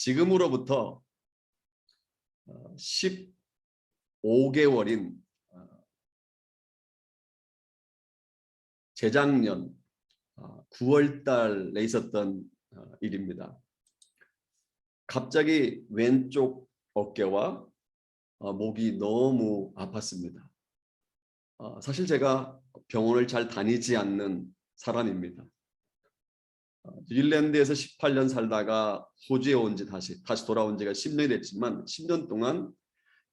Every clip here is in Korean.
지금으로부터 15개월인 재작년 9월 달에 있었던 일입니다. 갑자기 왼쪽 어깨와 목이 너무 아팠습니다. 사실 제가 병원을 잘 다니지 않는 사람입니다. 뉴질랜드에서 18년 살다가 호주에 온 지 다시 돌아온 지가 10년이 됐지만 10년 동안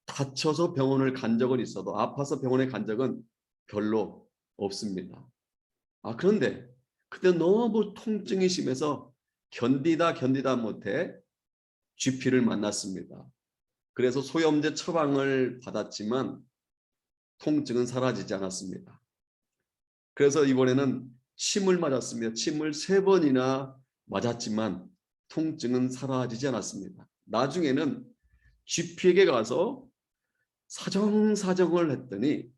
다쳐서 병원을 간 적은 있어도 아파서 병원에 간 적은 별로 없습니다. 그런데 그때 너무 통증이 심해서 견디다 못해 GP를 만났습니다. 그래서 소염제 처방을 받았지만 통증은 사라지지 않았습니다. 그래서 이번에는 침을 맞았습니다. 침을 3번이나 맞았지만 통증은 사라지지 않았습니다. 나중에는 GP에게 가서 사정을 했더니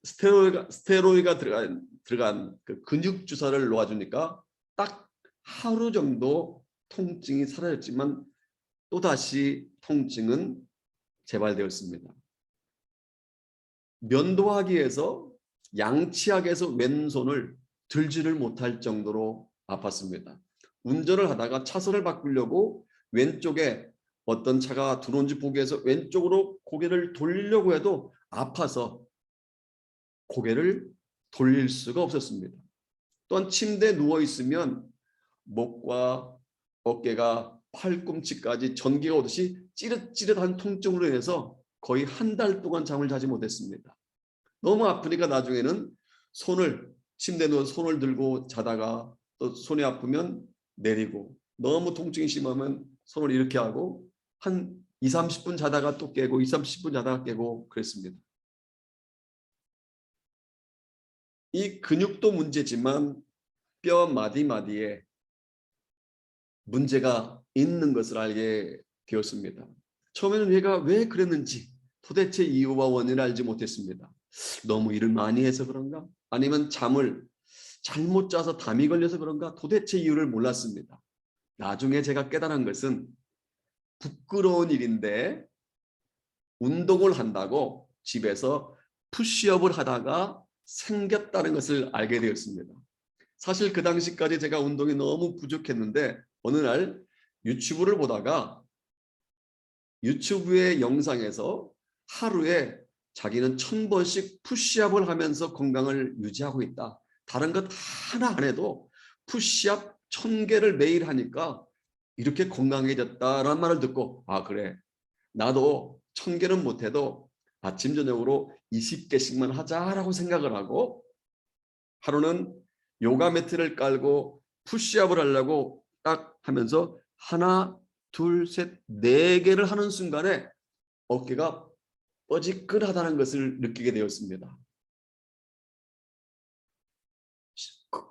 스테로이드가 들어간 그 근육 주사를 놓아주니까 딱 하루 정도 통증이 사라졌지만 또다시 통증은 재발되었습니다. 면도하기에서 양치하기에서 왼손을 들지를 못할 정도로 아팠습니다. 운전을 하다가 차선을 바꾸려고 왼쪽에 어떤 차가 들어온지 보기 위해서 왼쪽으로 고개를 돌리려고 해도 아파서 고개를 돌릴 수가 없었습니다. 또한 침대에 누워 있으면 목과 어깨가 팔꿈치까지 전기가 오듯이 찌릿찌릿한 통증으로 인해서 거의 한 달 동안 잠을 자지 못했습니다. 너무 아프니까 나중에는 침대에 누워서 손을 들고 자다가 또 손이 아프면 내리고, 너무 통증이 심하면 손을 이렇게 하고 한 20-30분 자다가 또 깨고 20-30분 자다가 깨고 그랬습니다. 이 근육도 문제지만 뼈 마디마디에 문제가 있는 것을 알게 되었습니다. 처음에는 얘가 왜 그랬는지 도대체 이유와 원인을 알지 못했습니다. 너무 일을 많이 해서 그런가? 아니면 잠을 잘못 자서 담이 걸려서 그런가? 도대체 이유를 몰랐습니다. 나중에 제가 깨달은 것은 부끄러운 일인데 운동을 한다고 집에서 푸시업을 하다가 생겼다는 것을 알게 되었습니다. 사실 그 당시까지 제가 운동이 너무 부족했는데 어느 날 유튜브를 보다가 유튜브의 영상에서 하루에 자기는 1000번씩 푸시업을 하면서 건강을 유지하고 있다. 다른 것 하나 안 해도 푸시업 1000개를 매일 하니까 이렇게 건강해졌다라는 말을 듣고 그래, 나도 1000개는 못해도 아침 저녁으로 20개씩만 하자라고 생각을 하고 하루는 요가 매트를 깔고 푸시업을 하려고 딱 하면서 하나, 둘, 셋, 4개를 하는 순간에 어깨가 뻐지끈하다는 것을 느끼게 되었습니다.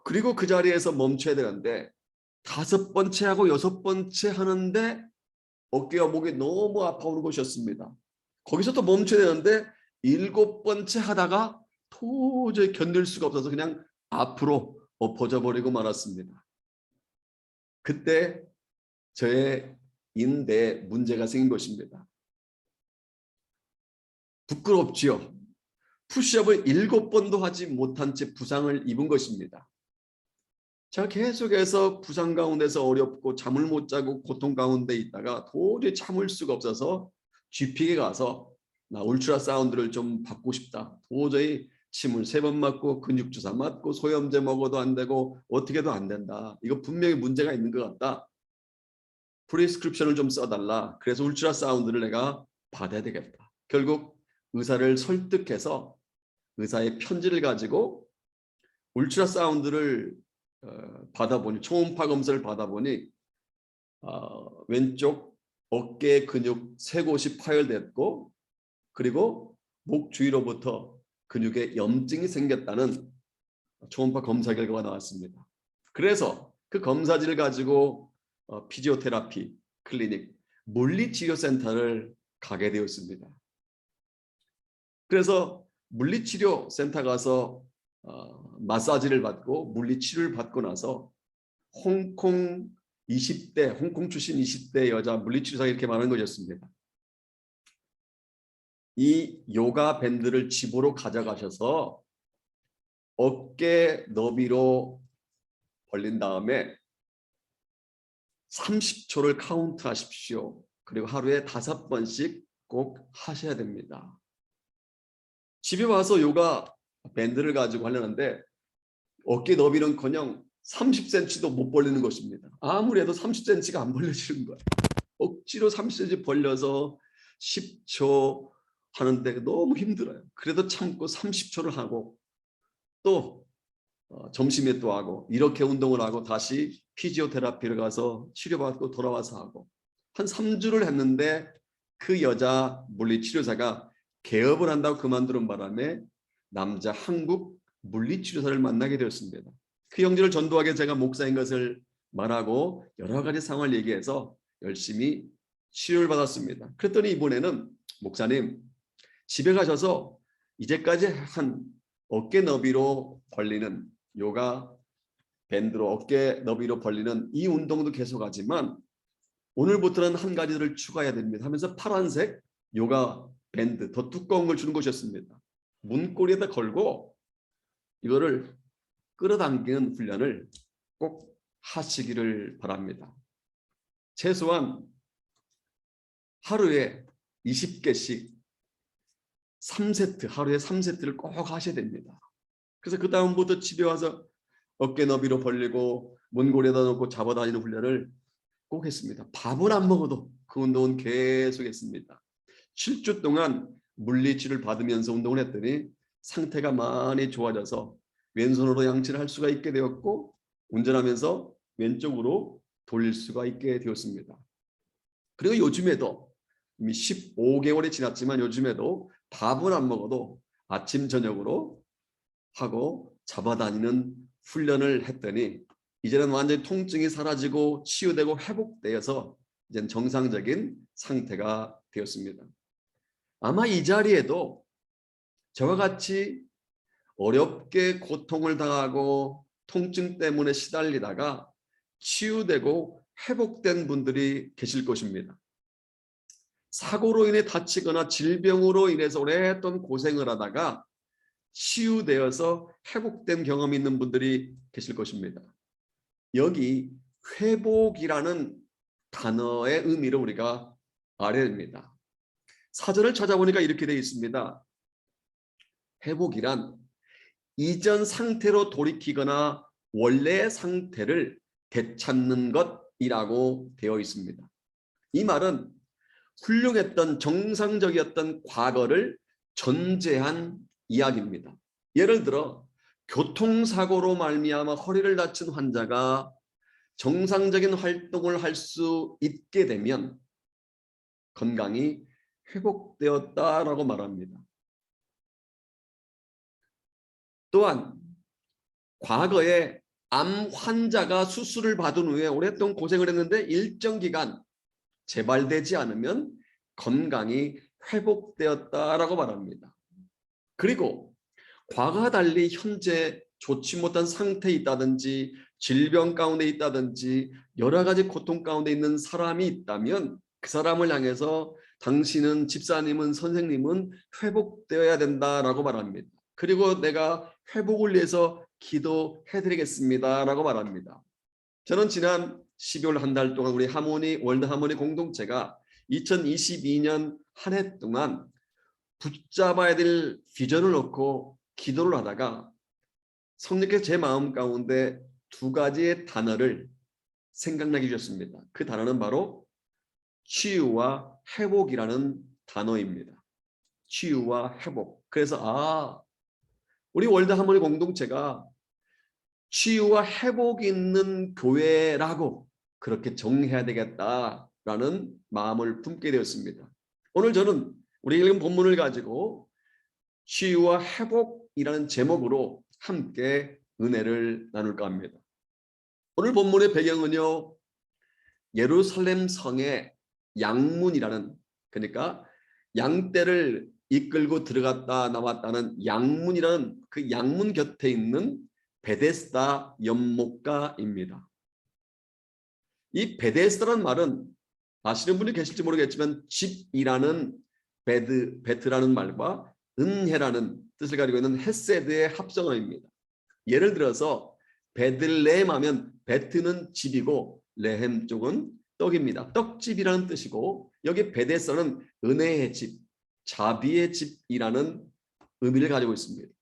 그리고 그 자리에서 멈춰야 되는데 5번째 하고 6번째 하는데 어깨와 목이 너무 아파오는 것이었습니다. 거기서 또 멈춰야 되는데 7번째 하다가 도저히 견딜 수가 없어서 그냥 앞으로 엎어져 버리고 말았습니다. 그때 저의 인대에 문제가 생긴 것입니다. 부끄럽지요. 푸시업을 7번도 하지 못한 채 부상을 입은 것입니다. 제가 계속해서 부상 가운데서 어렵고 잠을 못 자고 고통 가운데 있다가 도저히 참을 수가 없어서 GP에 가서 나 울트라 사운드를 좀 받고 싶다. 도저히 침을 3번 맞고 근육 주사 맞고 소염제 먹어도 안 되고 어떻게도 안 된다. 이거 분명히 문제가 있는 것 같다. 프리스크립션을 좀 써달라. 그래서 울트라 사운드를 내가 받아야 되겠다. 결국 의사를 설득해서 의사의 편지를 가지고 울트라 사운드를 받아보니, 초음파 검사를 받아보니 왼쪽 어깨 근육 3곳이 파열됐고 그리고 목 주위로부터 근육에 염증이 생겼다는 초음파 검사 결과가 나왔습니다. 그래서 그 검사지를 가지고 피지오테라피 클리닉, 물리치료센터를 가게 되었습니다. 그래서 물리치료센터 가서 마사지를 받고 물리치료를 받고 나서 홍콩 20대 홍콩 출신 20대 여자 물리치료사가 이렇게 말하는 것이었습니다. 이 요가 밴드를 집으로 가져가셔서 어깨 너비로 벌린 다음에 30초를 카운트 하십시오. 그리고 하루에 5번씩 꼭 하셔야 됩니다. 집에 와서 요가 밴드를 가지고 하려는데 어깨 너비는커녕 30cm도 못 벌리는 것입니다. 아무리 해도 30cm가 안 벌려지는 거예요. 억지로 30cm 벌려서 10초 하는데 너무 힘들어요. 그래도 참고 30초를 하고 또 점심에 또 하고 이렇게 운동을 하고 다시 피지오테라피를 가서 치료받고 돌아와서 하고 한 3주를 했는데 그 여자 물리치료사가 개업을 한다고 그만두는 바람에 남자 한국 물리치료사를 만나게 되었습니다. 그 형제를 전도하게 제가 목사인 것을 말하고 여러 가지 상황을 얘기해서 열심히 치료를 받았습니다. 그랬더니 이번에는 목사님 집에 가셔서 이제까지 한 어깨 너비로 벌리는 요가 밴드로 어깨 너비로 벌리는 이 운동도 계속하지만 오늘부터는 한 가지를 추가해야 됩니다 하면서 파란색 요가 밴드 더 두꺼운 걸 주는 것이었습니다. 문고리에다 걸고 이거를 끌어당기는 훈련을 꼭 하시기를 바랍니다. 최소한 하루에 20개씩 3세트, 하루에 3세트를 꼭 하셔야 됩니다. 그래서 그 다음부터 집에 와서 어깨 너비로 벌리고 문고리에다 놓고 잡아다니는 훈련을 꼭 했습니다. 밥을 안 먹어도 그 운동은 계속 했습니다. 7주 동안 물리치료를 받으면서 운동을 했더니 상태가 많이 좋아져서 왼손으로 양치를 할 수가 있게 되었고 운전하면서 왼쪽으로 돌릴 수가 있게 되었습니다. 그리고 요즘에도 이미 15개월이 지났지만 요즘에도 밥을 안 먹어도 아침 저녁으로 하고 잡아다니는 훈련을 했더니 이제는 완전히 통증이 사라지고 치유되고 회복되어서 이제는 정상적인 상태가 되었습니다. 아마 이 자리에도 저와 같이 어렵게 고통을 당하고 통증 때문에 시달리다가 치유되고 회복된 분들이 계실 것입니다. 사고로 인해 다치거나 질병으로 인해서 오랫동안 고생을 하다가 치유되어서 회복된 경험이 있는 분들이 계실 것입니다. 여기 회복이라는 단어의 의미를 우리가 알아야 됩니다. 사전을 찾아보니까 이렇게 되어 있습니다. 회복이란 이전 상태로 돌이키거나 원래의 상태를 되찾는 것이라고 되어 있습니다. 이 말은 훌륭했던 정상적이었던 과거를 전제한 이야기입니다. 예를 들어 교통사고로 말미암아 허리를 다친 환자가 정상적인 활동을 할 수 있게 되면 건강이 회복되었다라고 말합니다. 또한 과거에 암 환자가 수술을 받은 후에 오랫동안 고생을 했는데 일정 기간 재발되지 않으면 건강이 회복되었다라고 말합니다. 그리고 과거와 달리 현재 좋지 못한 상태에 있다든지 질병 가운데 있다든지 여러 가지 고통 가운데 있는 사람이 있다면 그 사람을 향해서 당신은 집사님은 선생님은 회복되어야 된다라고 말합니다. 그리고 내가 회복을 위해서 기도해드리겠습니다라고 말합니다. 저는 지난 12월 한 달 동안 우리 하모니 월드 하모니 공동체가 2022년 한 해 동안 붙잡아야 될 비전을 놓고 기도를 하다가 성령께서 제 마음 가운데 두 가지의 단어를 생각나게 주셨습니다. 그 단어는 바로 치유와 회복이라는 단어입니다. 치유와 회복. 그래서 우리 월드 하모니 공동체가 치유와 회복이 있는 교회라고 그렇게 정해야 되겠다라는 마음을 품게 되었습니다. 오늘 저는 우리 읽은 본문을 가지고 치유와 회복이라는 제목으로 함께 은혜를 나눌까 합니다. 오늘 본문의 배경은요, 예루살렘 성의 양문이라는, 그러니까 양떼를 이끌고 들어갔다 나왔다는 양문이라는 그 양문 곁에 있는 베데스다 연못가입니다. 이 베데스다라는 말은 아시는 분이 계실지 모르겠지만 집이라는 베트라는 말과 은혜라는 뜻을 가지고 있는 헤세드의 합성어입니다. 예를 들어서 베들레헴 하면 베트는 집이고 레헴 쪽은 떡입니다. 떡집이라는 뜻이고 여기 베데스다는 은혜의 집, 자비의 집이라는 의미를 가지고 있습니다.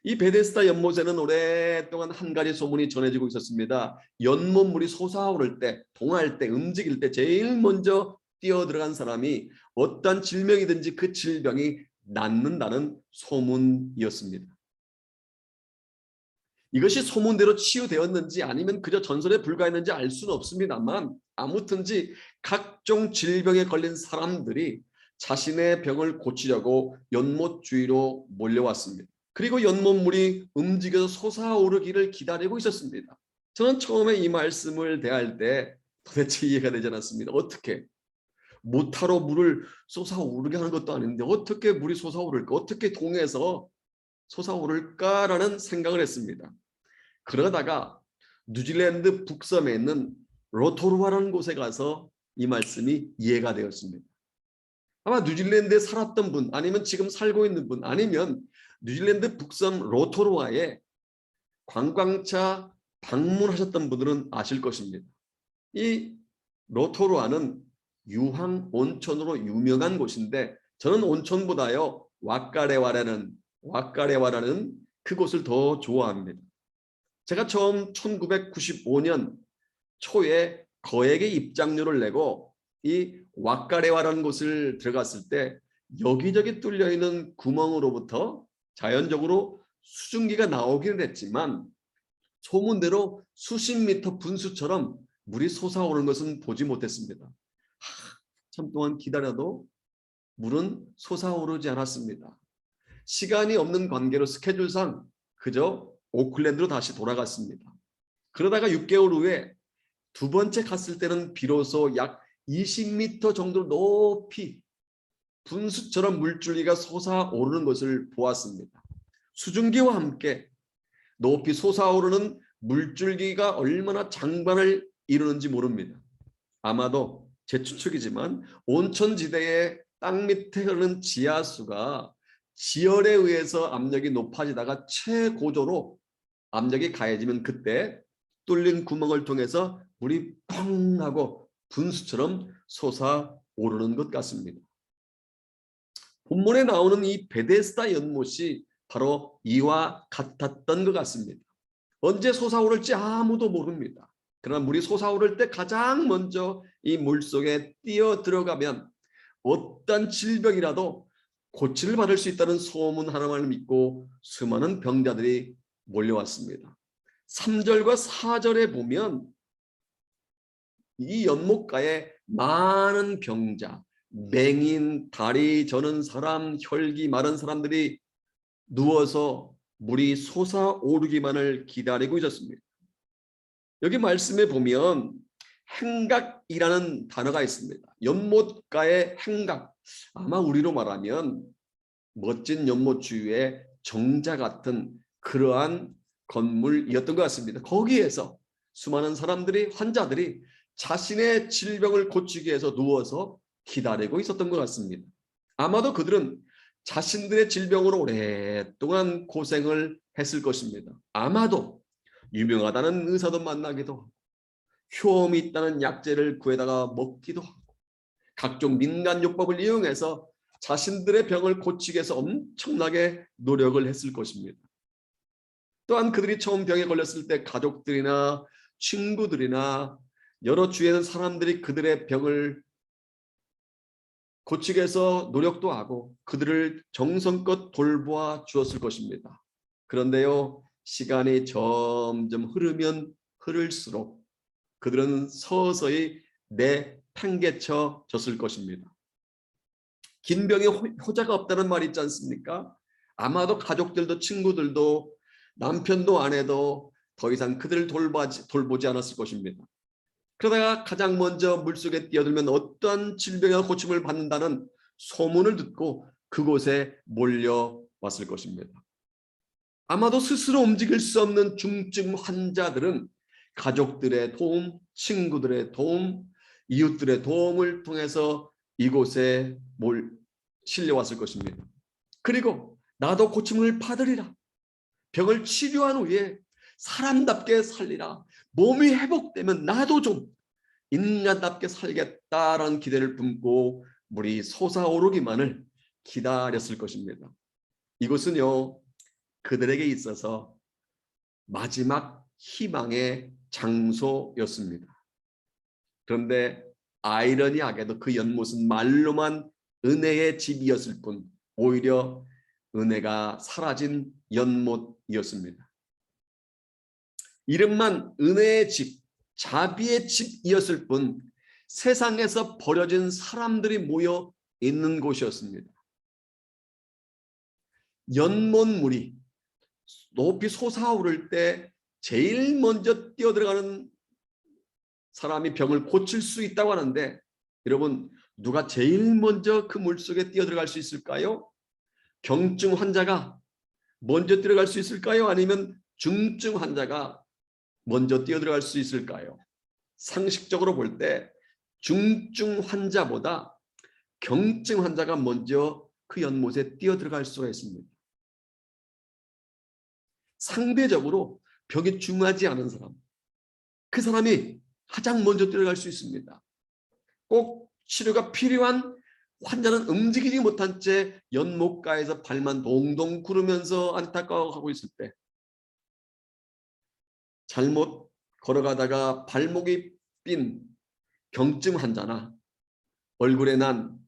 이 베데스다 연못에는 오랫동안 한 가지 소문이 전해지고 있었습니다. 연못물이 솟아오를 때, 동할 때, 움직일 때 제일 먼저 뛰어들어간 사람이 어떤 질병이든지 그 질병이 낫는다는 소문이었습니다. 이것이 소문대로 치유되었는지 아니면 그저 전설에 불과했는지 알 수는 없습니다만 아무튼지 각종 질병에 걸린 사람들이 자신의 병을 고치려고 연못 주위로 몰려왔습니다. 그리고 연못물이 움직여서 솟아오르기를 기다리고 있었습니다. 저는 처음에 이 말씀을 대할 때 도대체 이해가 되지 않았습니다. 어떻게? 모타로 물을 솟아오르게 하는 것도 아닌데 어떻게 물이 솟아오를까? 어떻게 동해서 솟아오를까라는 생각을 했습니다. 그러다가 뉴질랜드 북섬에 있는 로토루아라는 곳에 가서 이 말씀이 이해가 되었습니다. 아마 뉴질랜드에 살았던 분 아니면 지금 살고 있는 분 아니면 뉴질랜드 북섬 로토루아에 관광차 방문하셨던 분들은 아실 것입니다. 이 로토루아는 유황 온천으로 유명한 곳인데 저는 온천보다요 와까레와라는 그곳을 더 좋아합니다. 제가 처음 1995년 초에 거액의 입장료를 내고 이 와까레와라는 곳을 들어갔을 때 여기저기 뚫려 있는 구멍으로부터 자연적으로 수증기가 나오기는 했지만 소문대로 수십 미터 분수처럼 물이 솟아오르는 것은 보지 못했습니다. 한참 동안 기다려도 물은 솟아오르지 않았습니다. 시간이 없는 관계로 스케줄상 그저 오클랜드로 다시 돌아갔습니다. 그러다가 6개월 후에 두 번째 갔을 때는 비로소 약 20m 정도 높이 분수처럼 물줄기가 솟아오르는 것을 보았습니다. 수증기와 함께 높이 솟아오르는 물줄기가 얼마나 장관을 이루는지 모릅니다. 아마도 제 추측이지만 온천지대의 땅 밑에 흐르는 지하수가 지열에 의해서 압력이 높아지다가 최고조로 압력이 가해지면 그때 뚫린 구멍을 통해서 물이 펑 하고 분수처럼 솟아오르는 것 같습니다. 본문에 나오는 이 베데스다 연못이 바로 이와 같았던 것 같습니다. 언제 솟아오를지 아무도 모릅니다. 그러나 물이 솟아오를 때 가장 먼저 이 물속에 뛰어 들어가면 어떤 질병이라도 고치를 받을 수 있다는 소문 하나만을 믿고 수많은 병자들이 몰려왔습니다. 3절과 4절에 보면 이 연못가에 많은 병자, 맹인, 다리 저는 사람, 혈기 마른 사람들이 누워서 물이 솟아오르기만을 기다리고 있었습니다. 여기 말씀에 보면 행각이라는 단어가 있습니다. 연못가의 행각, 아마 우리로 말하면 멋진 연못 주위에 정자 같은 그러한 건물이었던 것 같습니다. 거기에서 수많은 사람들이, 환자들이 자신의 질병을 고치기 위해서 누워서 기다리고 있었던 것 같습니다. 아마도 그들은 자신들의 질병으로 오랫동안 고생을 했을 것입니다. 아마도 유명하다는 의사도 만나기도 하고 효험이 있다는 약재를 구해다가 먹기도 하고 각종 민간요법을 이용해서 자신들의 병을 고치기 위해서 엄청나게 노력을 했을 것입니다. 또한 그들이 처음 병에 걸렸을 때 가족들이나 친구들이나 여러 주위에 있는 사람들이 그들의 병을 고치기 위해서 노력도 하고 그들을 정성껏 돌보아 주었을 것입니다. 그런데요, 시간이 점점 흐르면 흐를수록 그들은 서서히 내팽개쳐졌을 것입니다. 긴 병에 효자가 없다는 말이 있지 않습니까? 아마도 가족들도 친구들도 남편도 아내도 더 이상 그들을 돌보지 않았을 것입니다. 그러다가 가장 먼저 물속에 뛰어들면 어떤 질병의 고침을 받는다는 소문을 듣고 그곳에 몰려왔을 것입니다. 아마도 스스로 움직일 수 없는 중증 환자들은 가족들의 도움, 친구들의 도움, 이웃들의 도움을 통해서 이곳에 실려왔을 것입니다. 그리고 나도 고침을 받으리라. 병을 치료한 후에 사람답게 살리라. 몸이 회복되면 나도 좀 인간답게 살겠다라는 기대를 품고 물이 솟아오르기만을 기다렸을 것입니다. 이곳은요, 그들에게 있어서 마지막 희망의 장소였습니다. 그런데 아이러니하게도 그 연못은 말로만 은혜의 집이었을 뿐 오히려 은혜가 사라진 연못이었습니다. 이름만 은혜의 집, 자비의 집이었을 뿐 세상에서 버려진 사람들이 모여 있는 곳이었습니다. 연못물이 높이 솟아오를 때 제일 먼저 뛰어들어가는 사람이 병을 고칠 수 있다고 하는데, 여러분, 누가 제일 먼저 그 물속에 뛰어들어갈 수 있을까요? 경증 환자가 먼저 들어갈 수 있을까요? 아니면 중증 환자가 먼저 뛰어들어갈 수 있을까요? 상식적으로 볼 때 중증 환자보다 경증 환자가 먼저 그 연못에 뛰어들어갈 수가 있습니다. 상대적으로 병이 중하지 않은 사람, 그 사람이 가장 먼저 들어갈 수 있습니다. 꼭 치료가 필요한 환자는 움직이지 못한 채 연못가에서 발만 동동 구르면서 안타까워하고 있을 때, 잘못 걸어가다가 발목이 삔 경증 환자나 얼굴에 난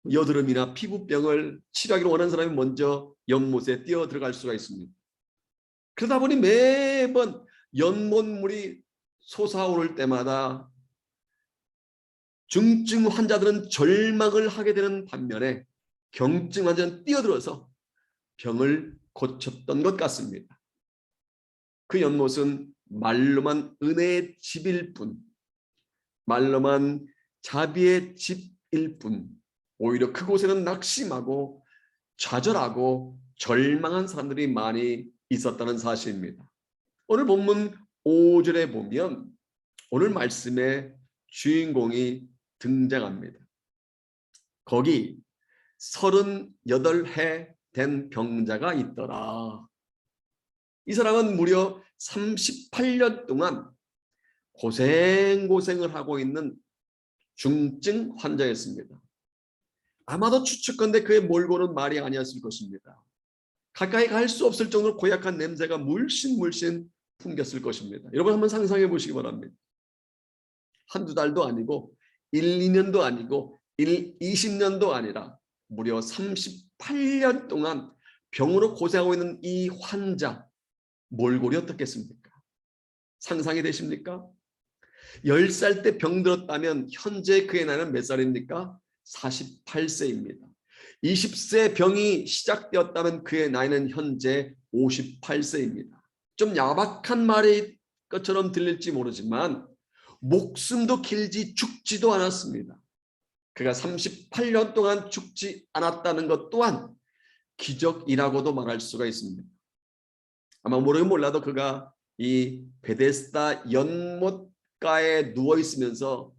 여드름이나 피부병을 치료하기를 원하는 사람이 먼저 연못에 뛰어 들어갈 수가 있습니다. 그러다 보니 매번 연못물이 솟아오를 때마다 중증 환자들은 절망을 하게 되는 반면에 경증 환자는 뛰어들어서 병을 고쳤던 것 같습니다. 그 연못은 말로만 은혜의 집일 뿐, 말로만 자비의 집일 뿐, 오히려 그곳에는 낙심하고 좌절하고 절망한 사람들이 많이 있었다는 사실입니다. 오늘 본문 5절에 보면 오늘 말씀의 주인공이 등장합니다. 거기 38해 된 병자가 있더라. 이 사람은 무려 38년 동안 고생을 하고 있는 중증 환자였습니다. 아마도 추측컨대 그의 몰고는 말이 아니었을 것입니다. 가까이 갈 수 없을 정도로 고약한 냄새가 물씬 풍겼을 것입니다. 여러분 한번 상상해 보시기 바랍니다. 한두 달도 아니고 1, 2년도 아니고 20년도 아니라 무려 38년 동안 병으로 고생하고 있는 이 환자, 몰골이 어떻겠습니까? 상상이 되십니까? 10살 때 병들었다면 현재 그의 나이는 몇 살입니까? 48세입니다. 20세 병이 시작되었다면 그의 나이는 현재 58세입니다. 좀 야박한 말일 것처럼 들릴지 모르지만 목숨도 길지 죽지도 않았습니다. 그가 38년 동안 죽지 않았다는 것 또한 기적이라고도 말할 수가 있습니다. 아마 모르긴 몰라도 그가 이 베데스다 연못가에 누워 있으면서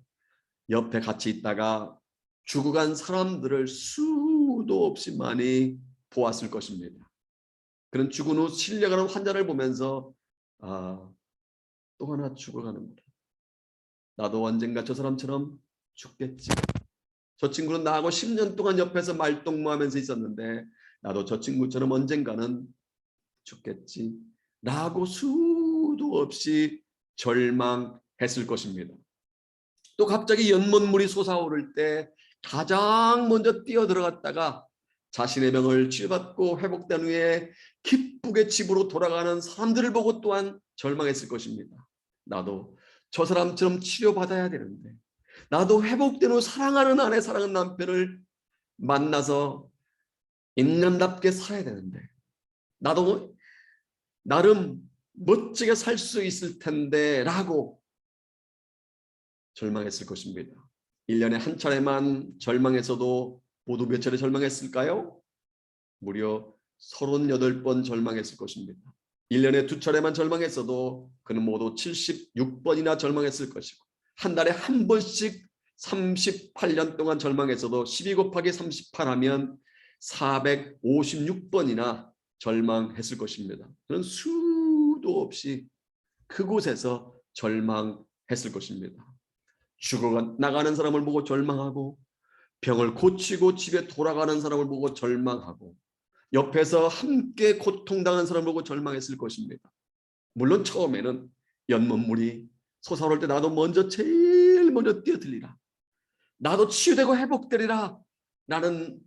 옆에 같이 있다가 죽어간 사람들을 수도 없이 많이 보았을 것입니다. 그런 죽은 후 실려가는 환자를 보면서 또 하나 죽어가는구나. 나도 언젠가 저 사람처럼 죽겠지. 저 친구는 나하고 10년 동안 옆에서 말동무하면서 있었는데 나도 저 친구처럼 언젠가는 죽겠지. 라고 수도 없이 절망했을 것입니다. 또 갑자기 연못물이 솟아오를 때 가장 먼저 뛰어들어갔다가 자신의 병을 치료받고 회복된 후에 기쁘게 집으로 돌아가는 사람들을 보고 또한 절망했을 것입니다. 나도 저 사람처럼 치료받아야 되는데, 나도 회복된 후 사랑하는 아내, 사랑하는 남편을 만나서 인간답게 살아야 되는데, 나도 나름 멋지게 살 수 있을 텐데 라고 절망했을 것입니다. 1년에 한 차례만 절망했어도 모두 몇 차례 절망했을까요? 무려 38번 절망했을 것입니다. 1년에 2차례만 절망했어도 그는 모두 76번이나 절망했을 것이고, 한 달에 한 번씩 38년 동안 절망했어도 12 곱하기 38 하면 456번이나 절망했을 것입니다. 그는 수도 없이 그곳에서 절망했을 것입니다. 죽어 나가는 사람을 보고 절망하고, 병을 고치고 집에 돌아가는 사람을 보고 절망하고, 옆에서 함께 고통당하는 사람을 보고 절망했을 것입니다. 물론 처음에는 연못물이 솟아오를 때 나도 제일 먼저 뛰어들리라, 나도 치유되고 회복되리라 라는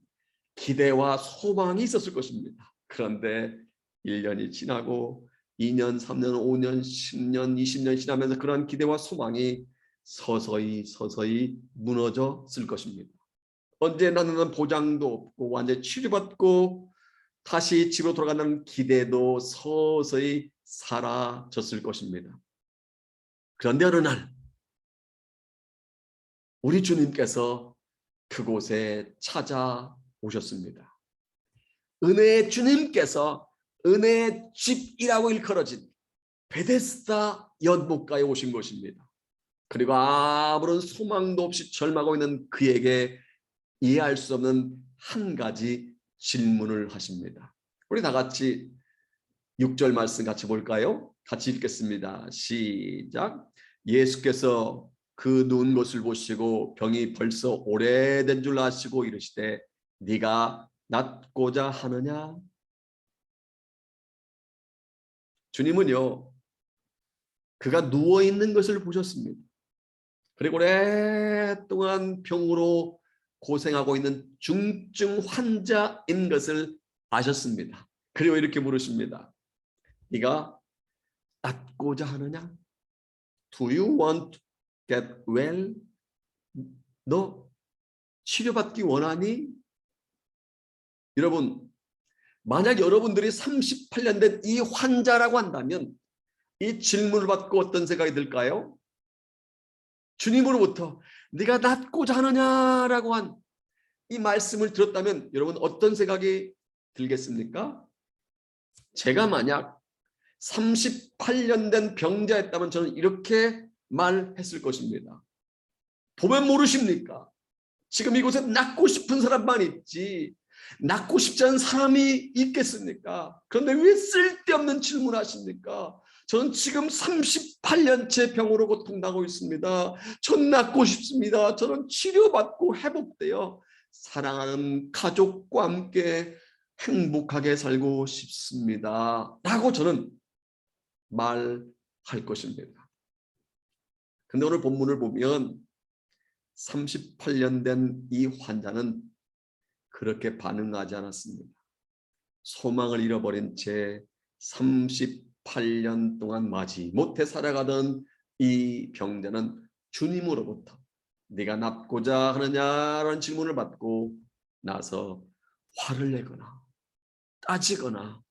기대와 소망이 있었을 것입니다. 그런데 1년이 지나고 2년, 3년, 5년, 10년, 20년이 지나면서 그러한 기대와 소망이 서서히 무너졌을 것입니다. 언제 나는 보장도 없고 완전히 치료받고 다시 집으로 돌아가는 기대도 서서히 사라졌을 것입니다. 그런데 어느 날 우리 주님께서 그곳에 찾아오셨습니다. 은혜의 주님께서 은혜의 집이라고 일컬어진 베데스다 연못가에 오신 것입니다. 그리고 아무런 소망도 없이 절망하고 있는 그에게 이해할 수 없는 한 가지 질문을 하십니다. 우리 다 같이 6절 말씀 같이 볼까요? 같이 읽겠습니다. 시작. 예수께서 그 누운 것을 보시고 병이 벌써 오래된 줄 아시고 이르시되 네가 낫고자 하느냐? 주님은요, 그가 누워있는 것을 보셨습니다. 그리고 오랫동안 병으로 고생하고 있는 중증 환자인 것을 아셨습니다. 그리고 이렇게 물으십니다. 네가 낫고자 하느냐? Do you want to get well? 너 치료받기 원하니? 여러분, 만약 여러분들이 38년 된 이 환자라고 한다면 이 질문을 받고 어떤 생각이 들까요? 주님으로부터 네가 낫고자 하느냐라고 한 이 말씀을 들었다면 여러분 어떤 생각이 들겠습니까? 제가 만약 38년 된 병자였다면 저는 이렇게 말했을 것입니다. 보면 모르십니까? 지금 이곳에 낫고 싶은 사람만 있지 낫고 싶지 않은 사람이 있겠습니까? 그런데 왜 쓸데없는 질문하십니까? 저는 지금 38년째 병으로 고통당하고 있습니다. 전 낫고 싶습니다. 저는 치료받고 회복되어 사랑하는 가족과 함께 행복하게 살고 싶습니다. 라고 저는 말할 것입니다. 근데 오늘 본문을 보면 38년 된 이 환자는 그렇게 반응하지 않았습니다. 소망을 잃어버린 채 38년 동안 맞이 못해 살아가던 이 병자는 주님으로부터 네가 낫고자 하느냐라는 질문을 받고 나서 화를 내거나 따지거나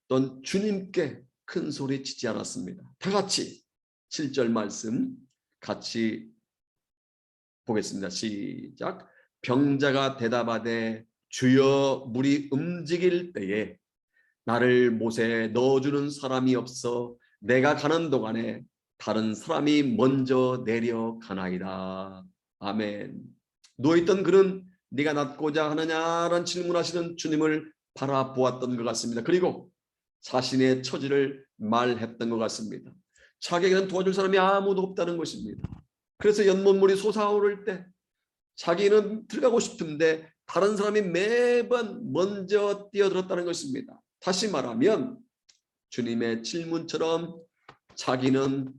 또는 주님께 큰 소리 치지 않았습니다. 다 같이 7절 말씀 같이 보겠습니다. 시작. 병자가 대답하되 주여 물이 움직일 때에 나를 못에 넣어주는 사람이 없어 내가 가는 동안에 다른 사람이 먼저 내려가나이다. 아멘. 누워있던 그는 네가 낫고자 하느냐라는 질문하시는 주님을 바라보았던 것 같습니다. 그리고 자신의 처지를 말했던 것 같습니다. 자기에게는 도와줄 사람이 아무도 없다는 것입니다. 그래서 연못물이 솟아오를 때 자기는 들어가고 싶은데 다른 사람이 매번 먼저 뛰어들었다는 것입니다. 다시 말하면 주님의 질문처럼 자기는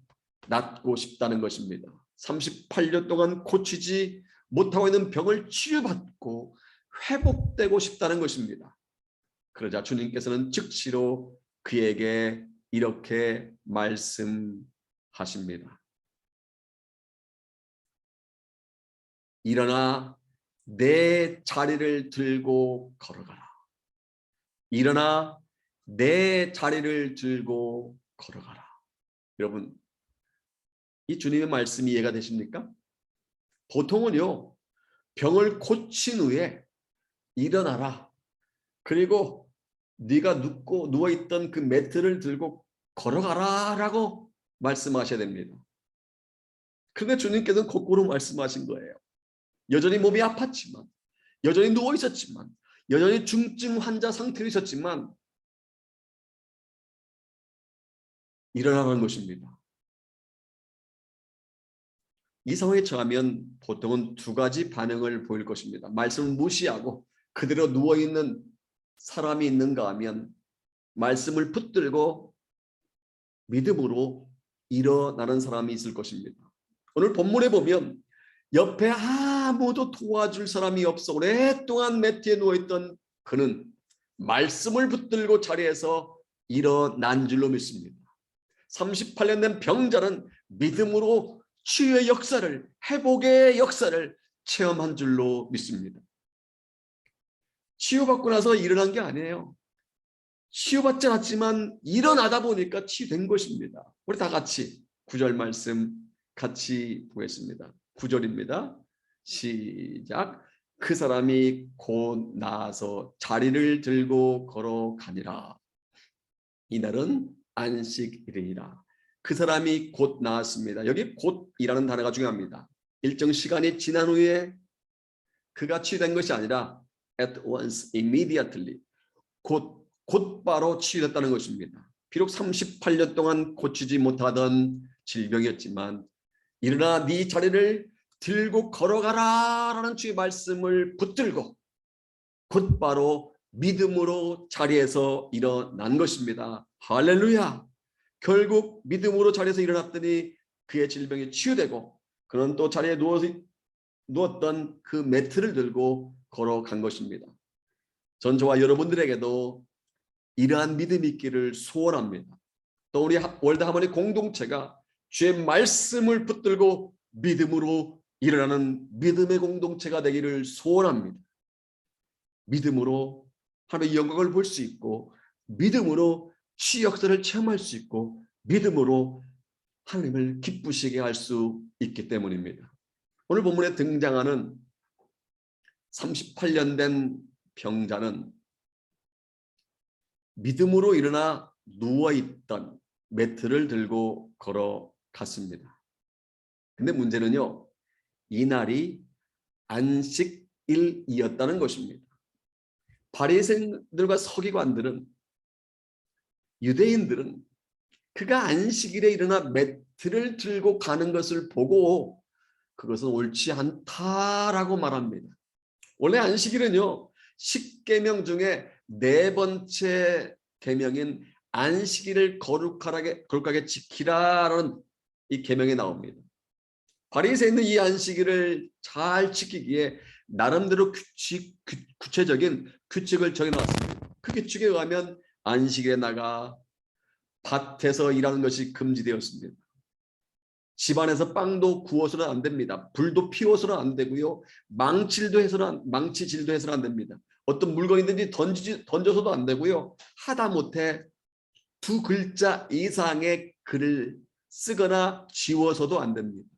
낫고 싶다는 것입니다. 38년 동안 고치지 못하고 있는 병을 치유받고 회복되고 싶다는 것입니다. 그러자 주님께서는 즉시로 그에게 이렇게 말씀하십니다. 일어나 내 자리를 들고 걸어가라. 일어나 내 자리를 들고 걸어가라. 여러분, 이 주님의 말씀이 이해가 되십니까? 보통은요, 병을 고친 후에 일어나라. 그리고 네가 눕고 누워있던 그 매트를 들고 걸어가라라고 말씀하셔야 됩니다. 그런데 주님께서는 거꾸로 말씀하신 거예요. 여전히 몸이 아팠지만, 여전히 누워 있었지만, 여전히 중증 환자 상태로 있었지만 일어나는 것입니다. 이 상황에 처하면 보통은 두 가지 반응을 보일 것입니다. 말씀을 무시하고 그대로 누워있는 사람이 있는가 하면 말씀을 붙들고 믿음으로 일어나는 사람이 있을 것입니다. 오늘 본문에 보면 옆에 아무도 도와줄 사람이 없어 오랫동안 매트에 누워있던 그는 말씀을 붙들고 자리에서 일어난 줄로 믿습니다. 38년 된 병자는 믿음으로 치유의 역사를, 회복의 역사를 체험한 줄로 믿습니다. 치유받고 나서 일어난 게 아니에요. 치유받지 않았지만 일어나다 보니까 치유된 것입니다. 우리 다 같이 9절 말씀 같이 보겠습니다. 9절입니다. 시작. 그 사람이 곧 나아서 자리를 들고 걸어가니라. 이날은 안식일이니라. 그 사람이 곧 나았습니다. 여기 곧이라는 단어가 중요합니다. 일정 시간이 지난 후에 그가 치유된 것이 아니라 at once, immediately, 곧바로 치유됐다는 것입니다. 비록 38년 동안 고치지 못하던 질병이었지만 일어나 네 자리를 들고 걸어가라라는 주의 말씀을 붙들고 곧바로 믿음으로 자리에서 일어난 것입니다. 할렐루야. 결국 믿음으로 자리에서 일어났더니 그의 질병이 치유되고 그는 또 자리에 누웠던 그 매트를 들고 걸어간 것입니다. 전 저와 여러분들에게도 이러한 믿음이 있기를 소원합니다. 또 우리 월드 하모니 공동체가 주의 말씀을 붙들고 믿음으로 일어나는 믿음의 공동체가 되기를 소원합니다. 믿음으로 하나님의 영광을 볼 수 있고 믿음으로 치유 역사를 체험할 수 있고 믿음으로 하나님을 기쁘시게 할 수 있기 때문입니다. 오늘 본문에 등장하는 38년 된 병자는 믿음으로 일어나 누워있던 매트를 들고 걸어갔습니다. 근데 문제는요, 이날이 안식일이었다는 것입니다. 바리새인들과 서기관들은, 유대인들은 그가 안식일에 일어나 매트를 들고 가는 것을 보고 그것은 옳지 않다라고 말합니다. 원래 안식일은요, 10계명 중에 네 번째 계명인 안식일을 거룩하게 지키라라는 이 계명이 나옵니다. 바리새인은 이 안식일을 잘 지키기에 나름대로 구체적인 규칙을 정해놨습니다. 그 규칙에 의하면 안식일에 나가 밭에서 일하는 것이 금지되었습니다. 집안에서 빵도 구워서는 안 됩니다. 불도 피워서는 안 되고요. 망치질도 해서는 안 됩니다. 어떤 물건이든지 던져서도 안 되고요. 하다못해 2글자 이상의 글을 쓰거나 지워서도 안 됩니다.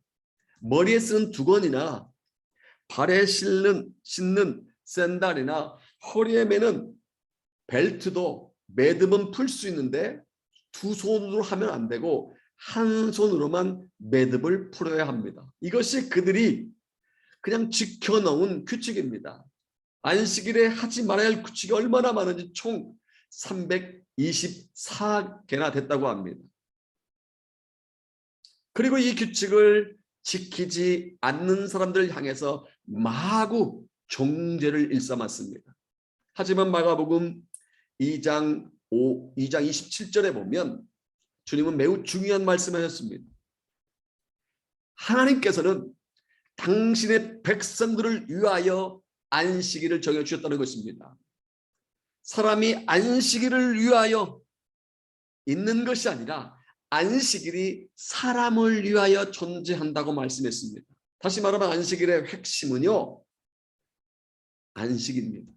머리에 쓰는 두건이나 발에 신는 샌들이나 허리에 매는 벨트도 매듭은 풀 수 있는데 두 손으로 하면 안 되고 한 손으로만 매듭을 풀어야 합니다. 이것이 그들이 그냥 지켜놓은 규칙입니다. 안식일에 하지 말아야 할 규칙이 얼마나 많은지 총 324개나 됐다고 합니다. 그리고 이 규칙을 지키지 않는 사람들을 향해서 마구 종죄를 일삼았습니다. 하지만 마가복음 2장 27절에 보면 주님은 매우 중요한 말씀을 하셨습니다. 하나님께서는 당신의 백성들을 위하여 안식일을 정해주셨다는 것입니다. 사람이 안식일을 위하여 있는 것이 아니라 안식일이 사람을 위하여 존재한다고 말씀했습니다. 다시 말하면 안식일의 핵심은요, 안식입니다.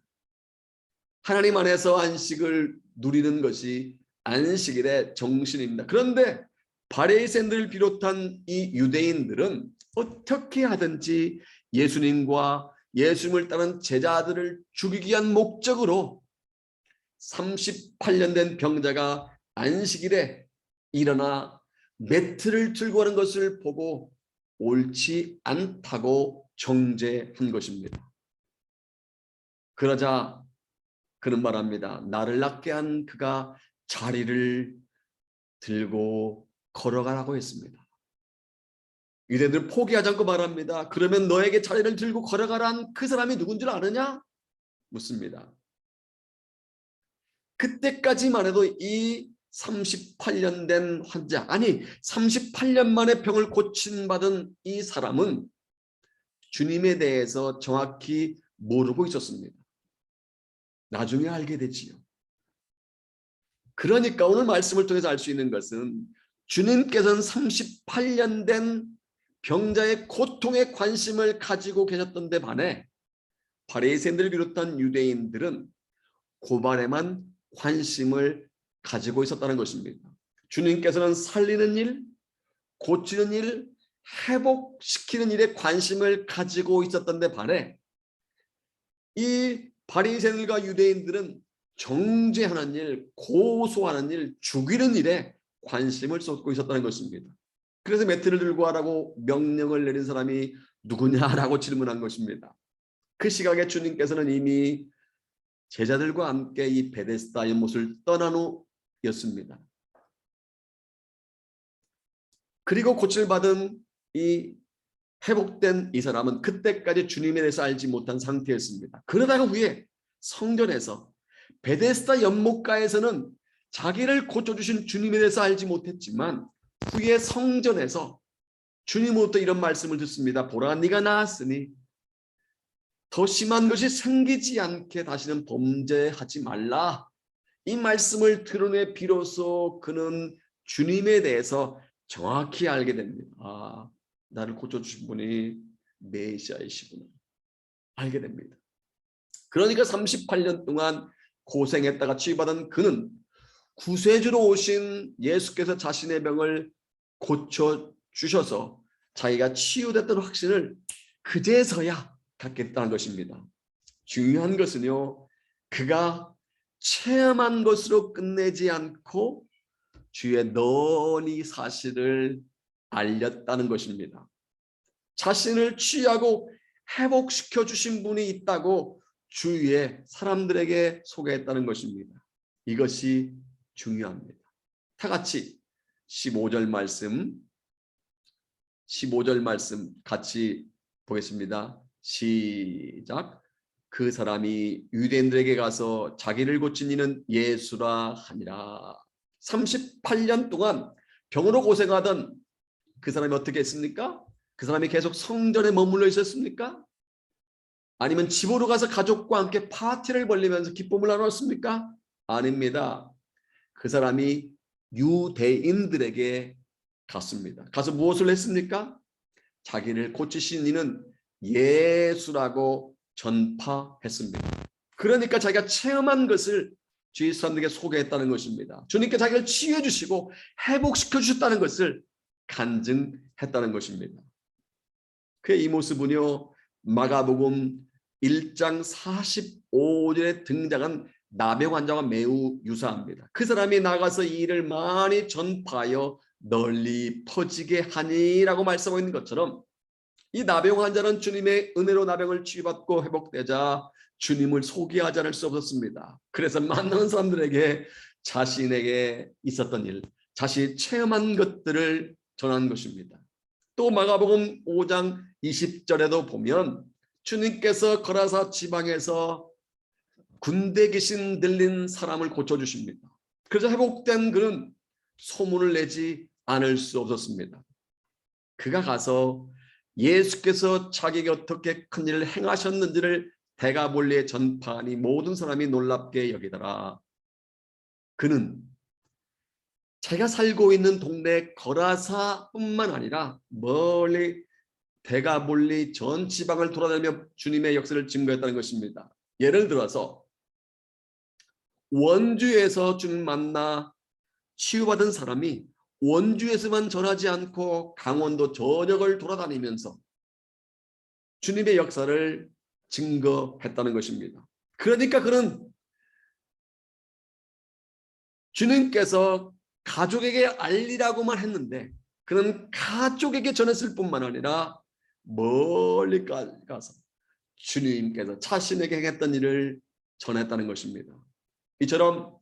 하나님 안에서 안식을 누리는 것이 안식일의 정신입니다. 그런데 바리새인들을 비롯한 이 유대인들은 어떻게 하든지 예수님과 예수님을 따른 제자들을 죽이기 위한 목적으로 38년 된 병자가 안식일에 일어나 매트를 들고 가는 것을 보고 옳지 않다고 정죄한 것입니다. 그러자 그는 말합니다. 나를 낫게 한 그가 자리를 들고 걸어가라고 했습니다. 유대인들은 포기하지 않고 말합니다. 그러면 너에게 자리를 들고 걸어가란 그 사람이 누군 줄 아느냐? 묻습니다. 그때까지만 해도 이 38년 된 환자, 아니 38년 만에 병을 고침받은 이 사람은 주님에 대해서 정확히 모르고 있었습니다. 나중에 알게 되지요. 그러니까 오늘 말씀을 통해서 알 수 있는 것은 주님께서는 38년 된 병자의 고통에 관심을 가지고 계셨던 데 반해 바리새인들을 비롯한 유대인들은 고발에만 관심을 가지고 있었다는 것입니다. 주님께서는 살리는 일, 고치는 일, 회복시키는 일에 관심을 가지고 있었던 데 반해 이 바리새인들과 유대인들은 정죄하는 일, 고소하는 일, 죽이는 일에 관심을 쏟고 있었다는 것입니다. 그래서 매트를 들고 하라고 명령을 내린 사람이 누구냐라고 질문한 것입니다. 그 시각에 주님께서는 이미 제자들과 함께 이 베데스다 연못을 떠난 후였습니다. 그리고 고침을 받은 이 회복된 이 사람은 그때까지 주님에 대해서 알지 못한 상태였습니다. 그러다가 후에 성전에서 베데스다 연못가에서는 자기를 고쳐주신 주님에 대해서 알지 못했지만 후에 성전에서 주님으로부터 이런 말씀을 듣습니다. 보라, 네가 나았으니 더 심한 것이 생기지 않게 다시는 범죄하지 말라. 이 말씀을 들은 후에 비로소 그는 주님에 대해서 정확히 알게 됩니다. 아, 나를 고쳐주신 분이 메시아이시구나. 알게 됩니다. 그러니까 38년 동안 고생했다가 치유받은 그는 구세주로 오신 예수께서 자신의 병을 고쳐주셔서 자기가 치유됐다는 확신을 그제서야 갖겠다는 것입니다. 중요한 것은요, 그가 체험한 것으로 끝내지 않고 주의 널리 사실을 알렸다는 것입니다. 자신을 치유하고 회복시켜 주신 분이 있다고 주위의 사람들에게 소개했다는 것입니다. 이것이 중요합니다. 다 같이 15절 말씀 같이 보겠습니다. 시작. 그 사람이 유대인들에게 가서 자기를 고친 이는 예수라 하니라. 38년 동안 병으로 고생하던 그 사람이 어떻게 했습니까? 그 사람이 계속 성전에 머물러 있었습니까? 아니면 집으로 가서 가족과 함께 파티를 벌리면서 기쁨을 나눴습니까? 아닙니다. 그 사람이 유대인들에게 갔습니다. 가서 무엇을 했습니까? 자기를 고치신 이는 예수라고 전파했습니다. 그러니까 자기가 체험한 것을 주위 사람들에게 소개했다는 것입니다. 주님께 자기를 치유해 주시고 회복시켜 주셨다는 것을 간증했다는 것입니다. 그의 이 모습은요, 마가복음 1장 45절에 등장한 나병 환자와 매우 유사합니다. 그 사람이 나가서 이 일을 많이 전파하여 널리 퍼지게 하니라고 말씀하고 있는 것처럼 이 나병 환자는 주님의 은혜로 나병을 치유받고 회복되자 주님을 소개하지 않을 수 없었습니다. 그래서 만나는 사람들에게 자신에게 있었던 일, 자신이 체험한 것들을 전한 것입니다. 또 마가복음 5장 20절에도 보면 주님께서 거라사 지방에서 군대 귀신 들린 사람을 고쳐주십니다. 그래서 회복된 그는 소문을 내지 않을 수 없었습니다. 그가 가서 예수께서 자기에게 어떻게 큰 일을 행하셨는지를 대가볼리에 전파하니 모든 사람이 놀랍게 여기더라. 그는 자기가 살고 있는 동네 거라사뿐만 아니라 멀리 대가볼리 전 지방을 돌아다니며 주님의 역사를 증거했다는 것입니다. 예를 들어서 원주에서 주님 만나 치유받은 사람이 원주에서만 전하지 않고 강원도 전역을 돌아다니면서 주님의 역사를 증거했다는 것입니다. 그러니까 그는 주님께서 가족에게 알리라고만 했는데 그는 가족에게 전했을 뿐만 아니라 멀리 가서 주님께서 자신에게 행했던 일을 전했다는 것입니다. 이처럼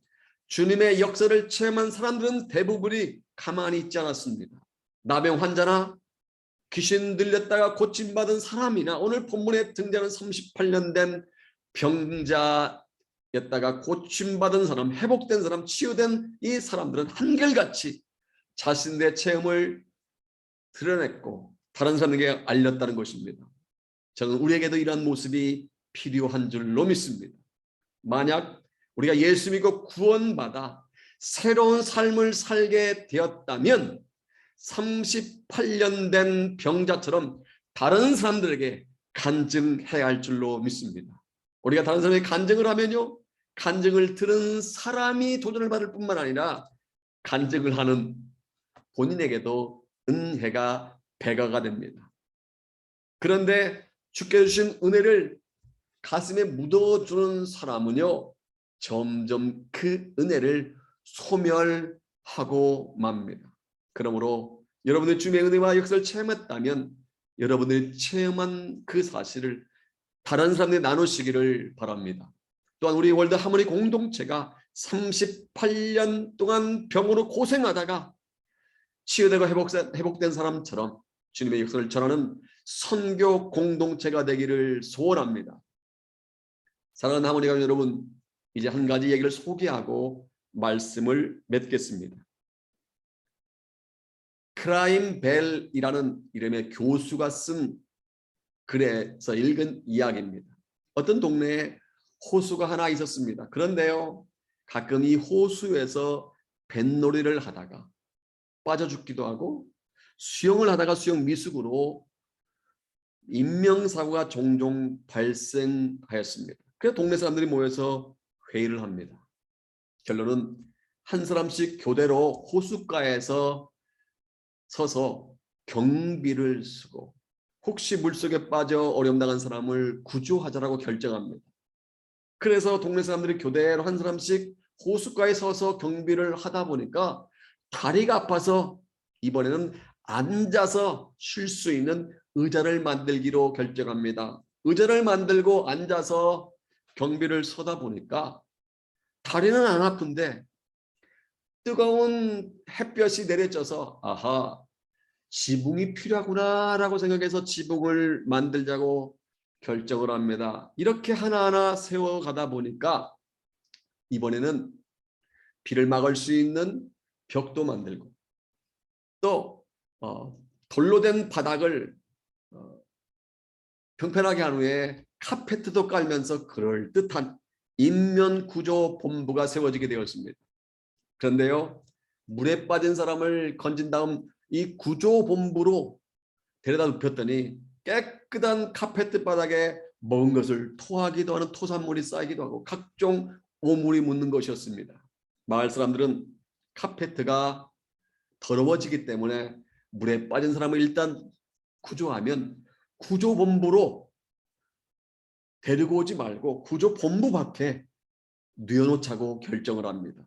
주님의 역사를 체험한 사람들은 대부분이 가만히 있지 않았습니다. 나병 환자나 귀신 들렸다가 고침받은 사람이나 오늘 본문에 등장하는 38년 된 병자였다가 고침받은 사람, 회복된 사람, 치유된 이 사람들은 한결같이 자신의 체험을 드러냈고 다른 사람에게 알렸다는 것입니다. 저는 우리에게도 이러한 모습이 필요한 줄로 믿습니다. 만약 우리가 예수 믿고 구원받아 새로운 삶을 살게 되었다면 38년 된 병자처럼 다른 사람들에게 간증해야 할 줄로 믿습니다. 우리가 다른 사람에게 간증을 하면요, 간증을 들은 사람이 도전을 받을 뿐만 아니라 간증을 하는 본인에게도 은혜가 배가가 됩니다. 그런데 주께 주신 은혜를 가슴에 묻어주는 사람은요, 점점 그 은혜를 소멸하고 맙니다. 그러므로 여러분의 주님의 은혜와 역사를 체험했다면 여러분들이 체험한 그 사실을 다른 사람들에게 나누시기를 바랍니다. 또한 우리 월드 하모니 공동체가 38년 동안 병으로 고생하다가 치유되고 회복된 사람처럼 주님의 역사를 전하는 선교 공동체가 되기를 소원합니다. 사랑하는 하모니 가족 여러분, 이제 한 가지 얘기를 소개하고 말씀을 맺겠습니다. 크라임 벨이라는 이름의 교수가 쓴 글에서 읽은 이야기입니다. 어떤 동네에 호수가 하나 있었습니다. 그런데요, 가끔 이 호수에서 뱃놀이를 하다가 빠져 죽기도 하고 수영을 하다가 수영 미숙으로 인명사고가 종종 발생하였습니다. 그래서 동네 사람들이 모여서 회의를 합니다. 결론은 한 사람씩 교대로 호숫가에서 서서 경비를 쓰고 혹시 물속에 빠져 어려움 당한 사람을 구조하자라고 결정합니다. 그래서 동네 사람들이 교대로 한 사람씩 호숫가에 서서 경비를 하다 보니까 다리가 아파서 이번에는 앉아서 쉴 수 있는 의자를 만들기로 결정합니다. 의자를 만들고 앉아서 경비를 서다 보니까 다리는 안 아픈데 뜨거운 햇볕이 내려져서 아하, 지붕이 필요하구나라고 생각해서 지붕을 만들자고 결정을 합니다. 이렇게 하나하나 세워가다 보니까 이번에는 비를 막을 수 있는 벽도 만들고 또 돌로 된 바닥을 평평하게 한 후에 카페트도 깔면서 그럴듯한 인면구조본부가 세워지게 되었습니다. 그런데요, 물에 빠진 사람을 건진 다음 이 구조본부로 데려다 눕혔더니 깨끗한 카페트 바닥에 먹은 것을 토하기도 하는 토산물이 쌓이기도 하고 각종 오물이 묻는 것이었습니다. 마을 사람들은 카페트가 더러워지기 때문에 물에 빠진 사람을 일단 구조하면 구조본부로 데리고 오지 말고 구조본부 밖에 뉘어놓자고 결정을 합니다.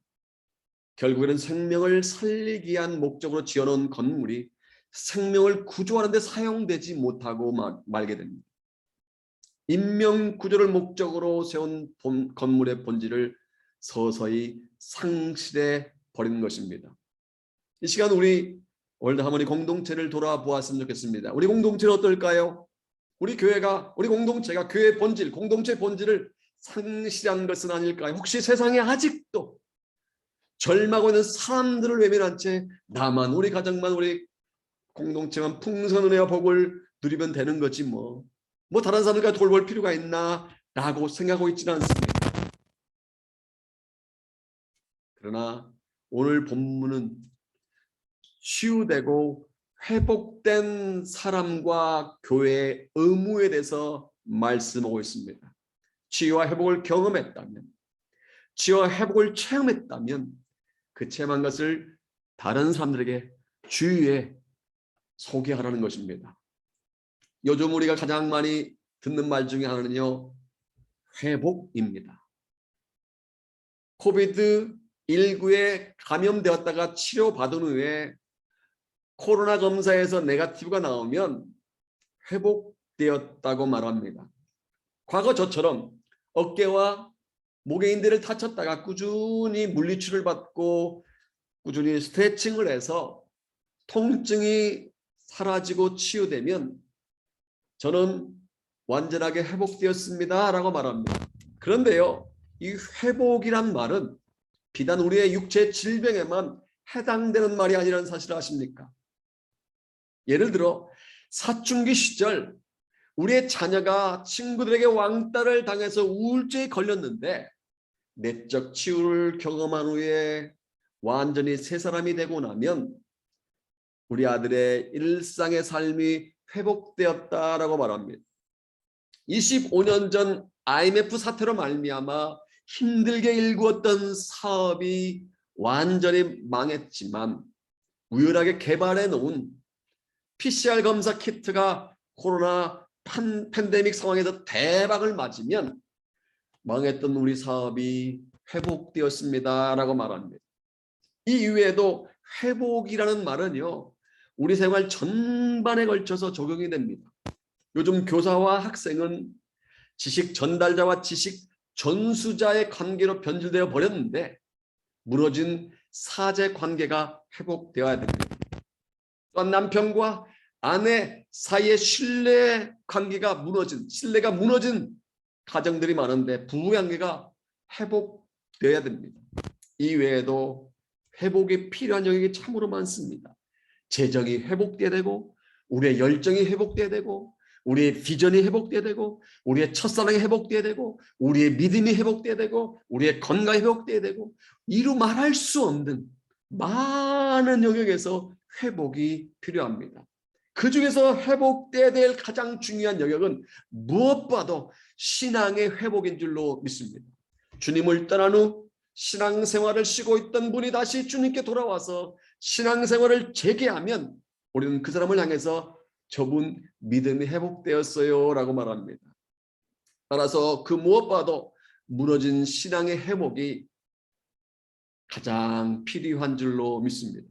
결국에는 생명을 살리기 위한 목적으로 지어놓은 건물이 생명을 구조하는 데 사용되지 못하고 말게 됩니다. 인명구조를 목적으로 세운 건물의 본질을 서서히 상실해 버리는 것입니다. 이 시간 우리 월드 하모니 공동체를 돌아보았으면 좋겠습니다. 우리 공동체는 어떨까요? 우리 교회가, 우리 공동체가 교회의 본질, 공동체의 본질을 상실한 것은 아닐까요? 혹시 세상에 아직도 절망하고 있는 사람들을 외면한 채 나만, 우리 가정만, 우리 공동체만 풍성한 은혜와 복을 누리면 되는 거지 뭐 다른 사람들과 돌볼 필요가 있나 라고 생각하고 있지는 않습니다. 그러나 오늘 본문은 치유되고 회복된 사람과 교회의 의무에 대해서 말씀하고 있습니다. 치유와 회복을 경험했다면, 치유와 회복을 체험했다면 그 체험한 것을 다른 사람들에게 주위에 소개하라는 것입니다. 요즘 우리가 가장 많이 듣는 말 중에 하나는요, 회복입니다. 코비드 19에 감염되었다가 치료받은 후에 코로나 검사에서 네거티브가 나오면 회복되었다고 말합니다. 과거 저처럼 어깨와 목의 인대를 다쳤다가 꾸준히 물리치료를 받고 꾸준히 스트레칭을 해서 통증이 사라지고 치유되면 저는 완전하게 회복되었습니다 라고 말합니다. 그런데요, 이 회복이란 말은 비단 우리의 육체 질병에만 해당되는 말이 아니라는 사실을 아십니까? 예를 들어 사춘기 시절 우리의 자녀가 친구들에게 왕따를 당해서 우울증에 걸렸는데 내적 치유를 경험한 후에 완전히 새 사람이 되고 나면 우리 아들의 일상의 삶이 회복되었다라고 말합니다. 25년 전 IMF 사태로 말미암아 힘들게 일구었던 사업이 완전히 망했지만 우연하게 개발해 놓은 PCR 검사 키트가 코로나 팬데믹 상황에서 대박을 맞으면 망했던 우리 사업이 회복되었습니다 라고 말합니다. 이 이외에도 회복이라는 말은요, 우리 생활 전반에 걸쳐서 적용이 됩니다. 요즘 교사와 학생은 지식 전달자와 지식 전수자의 관계로 변질되어 버렸는데 무너진 사제 관계가 회복되어야 됩니다. 또한 남편과 아내 사이의 신뢰 관계가 무너진, 신뢰가 무너진 가정들이 많은데 부부 관계가 회복되어야 됩니다. 이 외에도 회복이 필요한 영역이 참으로 많습니다. 재정이 회복돼야 되고, 우리의 열정이 회복돼야 되고, 우리의 비전이 회복돼야 되고, 우리의 첫사랑이 회복돼야 되고, 우리의 믿음이 회복돼야 되고, 우리의 건강이 회복돼야 되고, 이루 말할 수 없는 많은 영역에서 회복이 필요합니다. 그 중에서 회복돼야 될 가장 중요한 영역은 무엇보다도 신앙의 회복인 줄로 믿습니다. 주님을 떠난 후 신앙생활을 쉬고 있던 분이 다시 주님께 돌아와서 신앙생활을 재개하면 우리는 그 사람을 향해서 저분 믿음이 회복되었어요 라고 말합니다. 따라서 그 무엇보다도 무너진 신앙의 회복이 가장 필요한 줄로 믿습니다.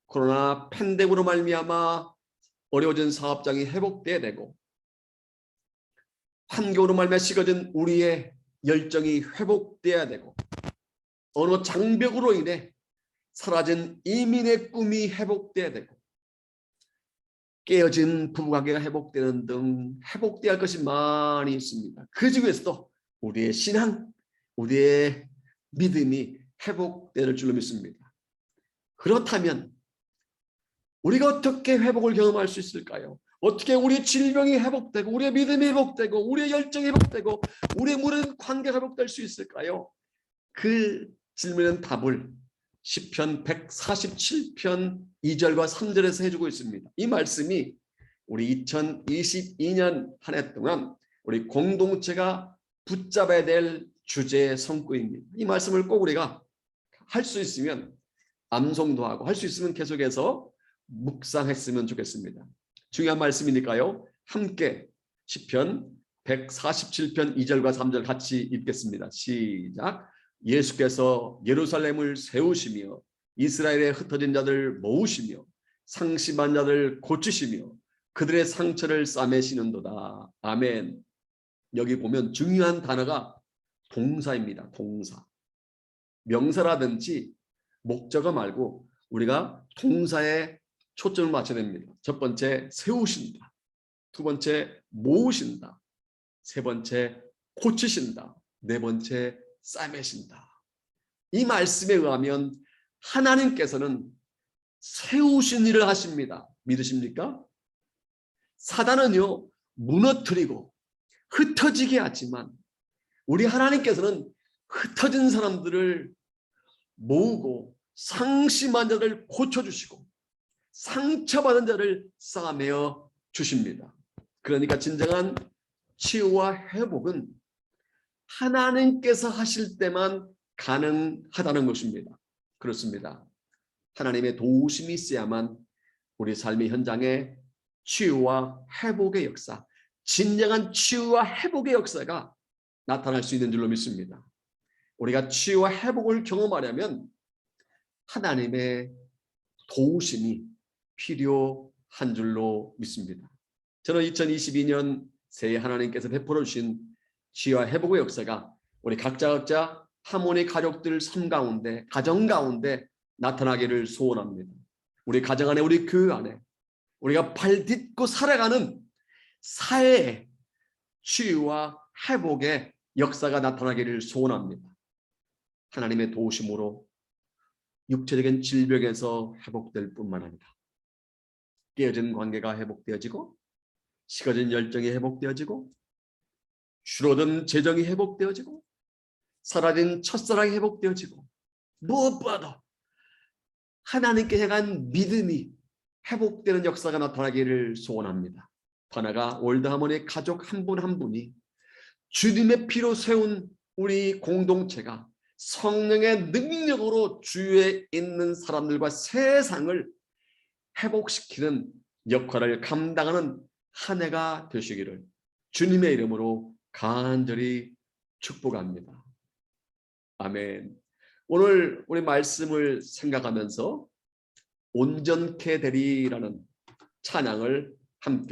코로나 팬데믹으로 말미암아 어려워진 사업장이 회복돼야 되고, 환경으로 말미암아 식어진 우리의 열정이 회복돼야 되고, 어느 장벽으로 인해 사라진 이민의 꿈이 회복돼야 되고, 깨어진 부부관계가 회복되는 등 회복돼야 할 것이 많이 있습니다. 그 중에서도 우리의 신앙, 우리의 믿음이 회복될 줄로 믿습니다. 그렇다면 우리가 어떻게 회복을 경험할 수 있을까요? 어떻게 우리의 질병이 회복되고, 우리의 믿음이 회복되고, 우리의 열정이 회복되고, 우리의 모든 관계가 회복될 수 있을까요? 그 질문은 답을 시편 147편 2절과 3절에서 해주고 있습니다. 이 말씀이 우리 2022년 한 해 동안 우리 공동체가 붙잡아야 될 주제의 성구입니다. 이 말씀을 꼭 우리가 할 수 있으면 암송도 하고, 할 수 있으면 계속해서 묵상했으면 좋겠습니다. 중요한 말씀이니까요. 함께 시편 147편 2절과 3절 같이 읽겠습니다. 시작. 예수께서 예루살렘을 세우시며 이스라엘의 흩어진 자들 모으시며 상심한 자들 고치시며 그들의 상처를 싸매시는도다. 아멘. 여기 보면 중요한 단어가 동사입니다. 동사. 명사라든지 목적어 말고 우리가 동사에 초점을 맞춰야 됩니다. 첫 번째 세우신다. 두 번째 모으신다. 세 번째 고치신다. 네 번째 싸매신다. 이 말씀에 의하면 하나님께서는 세우신 일을 하십니다. 믿으십니까? 사단은요, 무너뜨리고 흩어지게 하지만 우리 하나님께서는 흩어진 사람들을 모으고 상심한 자를 고쳐주시고 상처받은 자를 싸매어 주십니다. 그러니까 진정한 치유와 회복은 하나님께서 하실 때만 가능하다는 것입니다. 그렇습니다. 하나님의 도우심이 있어야만 우리 삶의 현장에 치유와 회복의 역사, 진정한 치유와 회복의 역사가 나타날 수 있는 줄로 믿습니다. 우리가 치유와 회복을 경험하려면 하나님의 도우심이 필요한 줄로 믿습니다. 저는 2022년 새해 하나님께서 베풀어 주신 치유와 회복의 역사가 우리 각자 하모니 가족들 삶 가운데, 가정 가운데 나타나기를 소원합니다. 우리 가정 안에, 우리 교회 안에 우리가 발 딛고 살아가는 사회의 치유와 회복의 역사가 나타나기를 소원합니다. 하나님의 도우심으로 육체적인 질병에서 회복될 뿐만 아니라 깨어진 관계가 회복되어지고, 식어진 열정이 회복되어지고, 줄어든 재정이 회복되어지고, 사라진 첫사랑이 회복되어지고, 무엇보다도 하나님께 향한 믿음이 회복되는 역사가 나타나기를 소원합니다. 하나가 올드하모니 가족 한 분 한 분이 주님의 피로 세운 우리 공동체가 성령의 능력으로 주위에 있는 사람들과 세상을 회복시키는 역할을 감당하는 한 해가 되시기를 주님의 이름으로 간절히 축복합니다. 아멘. 오늘 우리 말씀을 생각하면서 온전케 되리라는 찬양을 함께